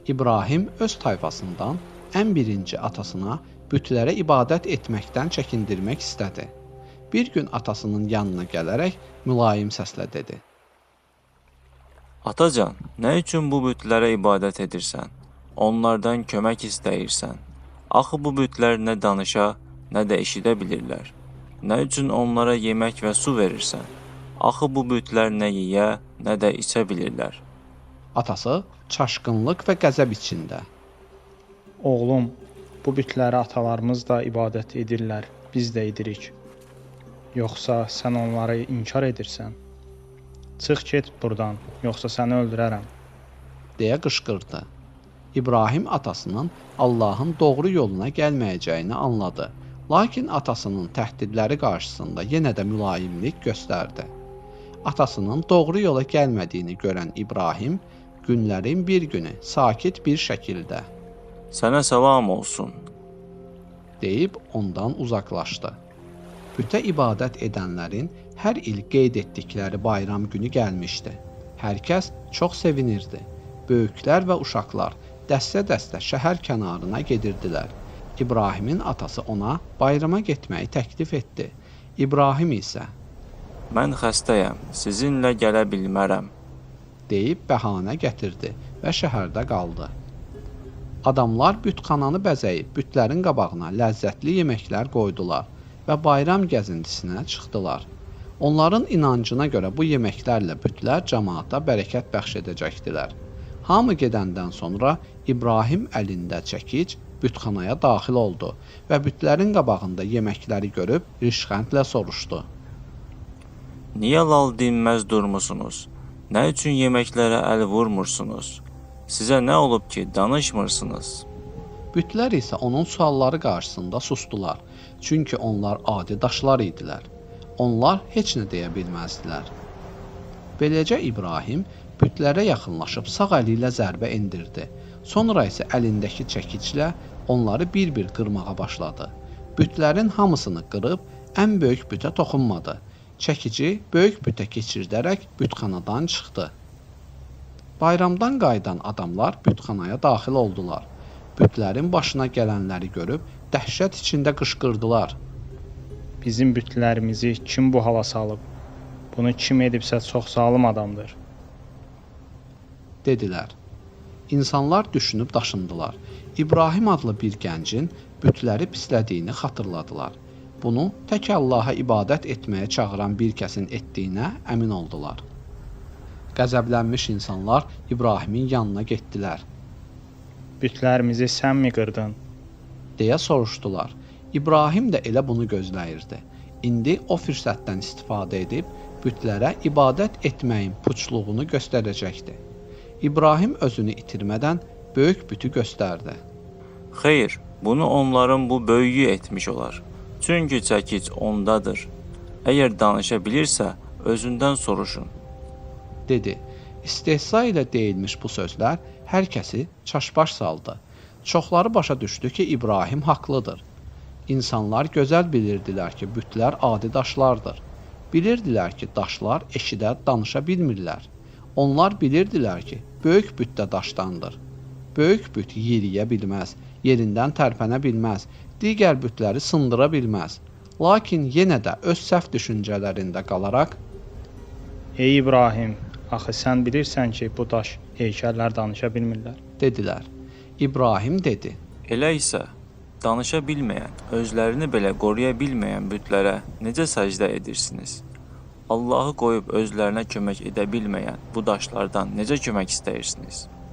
İbrahim öz tayfasından ən birinci atasına bütlərə ibadət etməkdən çəkindirmək istədi. Bir gün atasının yanına gələrək mülayim səslə dedi: Atacan, nə üçün bu bütlərə ibadət edirsən? Onlardan kömək istəyirsən. Axı bu bütlər nə danışa, nə də eşidə bilirlər. Nə üçün onlara yemək və su verirsən? Axı bu bütlər nə yeyə, nə də içə bilirlər. Atası çaşqınlıq və qəzəb içində: Oğlum, bu bütlərə atalarımız da ibadət edirlər, biz də edirik. Yoxsa sən onları inkar edirsən? Çıx get buradan, yoxsa səni öldürərəm. deyə qışqırdı. İbrahim atasının Allahın doğru yoluna gəlməyəcəyini anladı. Lakin atasının təhdidləri qarşısında yenə də mülayimlik göstərdi. Atasının doğru yola gəlmədiyini görən İbrahim günlərin bir günü sakit bir şəkildə Sənə salam olsun. deyib ondan uzaqlaşdı. Bütə ibadət edənlərin hər il qeyd etdikləri bayram günü gəlmişdi. Hər kəs çox sevinirdi. Böyüklər və uşaqlar dəstə-dəstə şəhər kənarına gedirdilər. İbrahimin atası ona bayrama getməyi təklif etdi. İbrahim isə Mən xəstəyəm, sizinlə gələ bilmərəm. deyib bəhanə gətirdi və şəhərdə qaldı. Adamlar bütxananı bəzəyib bütlərin qabağına ləzzətli yeməklər qoydular və bayram gəzintisinə çıxdılar. Onların inancına görə bu yeməklərlə bütlər cəmaata bərəkət bəxş edəcəkdilər. Hamı gedəndən sonra İbrahim əlində çəkic bütxanaya daxil oldu və bütlərin qabağında yeməkləri görüb rişxəndlə soruşdu: Niyə lal dinməz durmusunuz? Nə üçün yeməklərə əl vurmursunuz? Sizə nə olub ki, danışmırsınız? Bütlər isə onun sualları qarşısında sustular, çünki onlar adi daşlar idilər. Onlar heç nə deyə bilməzdilər. Beləcə İbrahim bütlərə yaxınlaşıb sağ əli ilə zərbə endirdi. Sonra isə əlindəki çəkiclə onları bir-bir qırmağa başladı. Bütlərin hamısını qırıb ən böyük bütə toxunmadı. Çəkici böyük bütə keçirdərək bütxanadan çıxdı. Bayramdan qayıdan adamlar bütxanaya daxil oldular. Bütlərin başına gələnləri görüb dəhşət içində qışqırdılar: Bizim bütlərimizi kim bu hala salıb? Bunu kim edibsə çox zalım adamdır. dedilər. İnsanlar düşünüb daşındılar. İbrahim adlı bir gəncin bütləri pislədiyini xatırladılar. Bunu tək Allaha ibadət etməyə çağıran bir kəsin etdiyinə əmin oldular. Qəzəblənmiş insanlar İbrahimin yanına getdilər, Bütlərimizi sən mi qırdın? deyə soruşdular. İbrahim də elə bunu gözləyirdi. İndi o fürsətdən istifadə edib bütlərə ibadət etməyin puçluğunu göstərəcəkdi. İbrahim özünü itirmədən böyük bütü göstərdi. Xeyr, bunu onların bu böyüyü etmiş olar. Çünki çəkic ondadır. Əgər danışa bilirsə, özündən soruşun. dedi. İstehza ilə deyilmiş bu sözlər hər kəsi çaşbaş saldı. Çoxları başa düşdü ki, İbrahim haqlıdır. İnsanlar gözəl bilirdilər ki, bütlər adi daşlardır. Bilirdilər ki, daşlar eşidə, danışa bilmirlər. Onlar bilirdilər ki, böyük büt də daşdandır. Böyük büt yeriyə bilməz, yerindən tərpənə bilməz, digər bütləri sındıra bilməz. Lakin yenə də öz səhv düşüncələrində qalaraq Ey İbrahim, axı sən bilirsən ki, bu daş heykəllər danışa bilmirlər. dedilər. İbrahim dedi: Elə isə danışa bilməyən, özlərini belə qoruya bilməyən bütlərə necə səcdə edirsiniz? Allahı qoyub özlərinə kömək edə bilməyən bu daşlardan necə kömək istəyirsiniz?